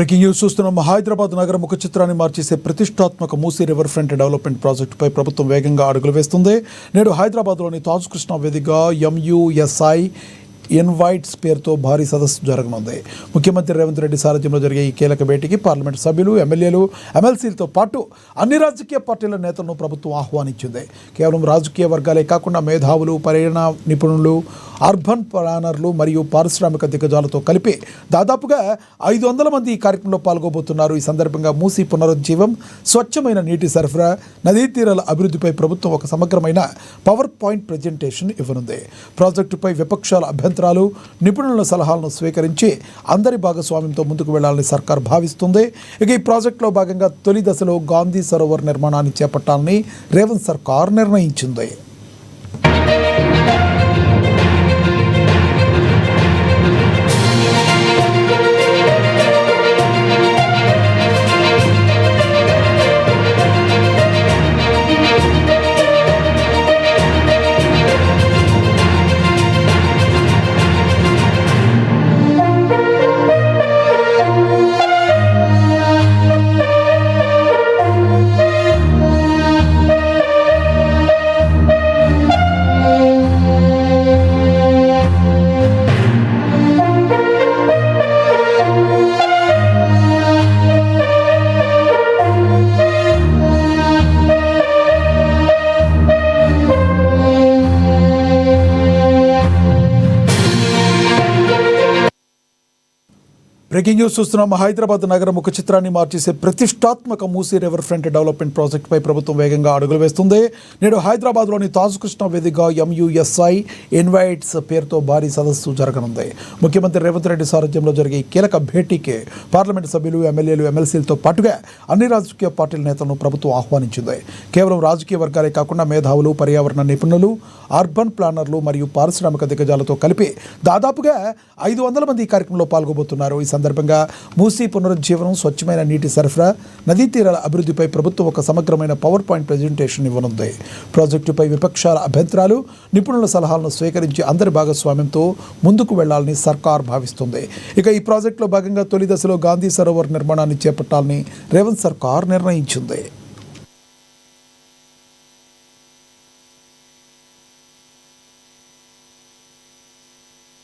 Breaking news చూస్తున్నాం. హైదరాబాద్ నగర ముఖ చిత్రాన్ని మార్చేసే ప్రతిష్టాత్మక మూసీ రివర్ ఫ్రంట్ డెవలప్మెంట్ ప్రాజెక్టుపై ప్రభుత్వం వేగంగా అడుగులు వేస్తుంది. నేడు హైదరాబాద్లోని తాజ్ కృష్ణ వేదికగా MUSI ఇన్వైట్స్ పేరుతో భారీ సదస్సు జరగనుంది. ముఖ్యమంత్రి రేవంత్ రెడ్డి సారథ్యంలో జరిగే ఈ కీలక భేటీకి పార్లమెంట్ సభ్యులు, ఎమ్మెల్యేలు, ఎమ్మెల్సీలతో పాటు అన్ని రాజకీయ పార్టీల నేతలను ప్రభుత్వం ఆహ్వానించింది. కేవలం రాజకీయ వర్గాలే కాకుండా మేధావులు, పర్యావరణ నిపుణులు, అర్బన్ ప్లానర్లు మరియు పారిశ్రామిక దిగ్గజాలతో కలిపి దాదాపుగా 500 మంది ఈ కార్యక్రమంలో పాల్గొబోతున్నారు. ఈ సందర్భంగా మూసీ పునరుజ్జీవం, స్వచ్ఛమైన నీటి సరఫరా, నదీ తీరాల అభివృద్ధిపై ప్రభుత్వం ఒక సమగ్రమైన పవర్ పాయింట్ ప్రజెంటేషన్ ఇవ్వనుంది. ప్రాజెక్టుపై విపక్షాల అభ్యంతరాలు, నిపుణుల సలహాలను స్వీకరించి అందరి భాగస్వామ్యంతో ముందుకు వెళ్లాలని సర్కార్ భావిస్తుంది. ఇక ఈ ప్రాజెక్టులో భాగంగా తొలి దశలో గాంధీ సరోవర్ నిర్మాణాన్ని చేపట్టాలని రేవంత్ సర్కార్ నిర్ణయించింది. బ్రేకింగ్ న్యూస్ చూస్తున్నాం. హైదరాబాద్ నగర ముఖ చిత్రాన్ని మార్చేసే ప్రతిష్టాత్మక మూసీ రివర్ ఫ్రంట్ డెవలప్మెంట్ ప్రాజెక్టుపై ప్రభుత్వం వేగంగా అడుగులు వేస్తుంది. నేడు హైదరాబాద్లోని తాజ్ కృష్ణ వేదికగా MUSI ఇన్వైట్స్ పేరుతో భారీ సదస్సు జరగనుంది. ముఖ్యమంత్రి రేవంత్ రెడ్డి సారథ్యంలో జరిగే ఈ కీలక భేటీకి పార్లమెంట్ సభ్యులు, ఎమ్మెల్యేలు, ఎమ్మెల్సీలతో పాటుగా అన్ని రాజకీయ పార్టీల నేతలను ప్రభుత్వం ఆహ్వానించింది. కేవలం రాజకీయ వర్గాలే కాకుండా మేధావులు, పర్యావరణ నిపుణులు, అర్బన్ ప్లానర్లు మరియు పారిశ్రామిక దిగ్గజాలతో కలిపి దాదాపుగా 500 మంది ఈ కార్యక్రమంలో పాల్గొబోతున్నారు. ఈ సందర్భంగా మూసీ పునరుజ్జీవనం, స్వచ్ఛమైన నీటి సరఫరా, నదీ తీరాల అభివృద్ధిపై ప్రభుత్వం ఒక సమగ్రమైన పవర్ పాయింట్ ప్రజెంటేషన్ ఇవ్వనుంది. ప్రాజెక్టుపై విపక్షాల అభ్యంతరాలు, నిపుణుల సలహాలను స్వీకరించి అందరి భాగస్వామ్యంతో ముందుకు వెళ్లాలని సర్కార్ భావిస్తుంది. ఇక ఈ ప్రాజెక్టులో భాగంగా తొలి దశలో గాంధీ సరోవర్ నిర్మాణాన్ని చేపట్టాలని రేవంత్ సర్కార్ నిర్ణయించింది.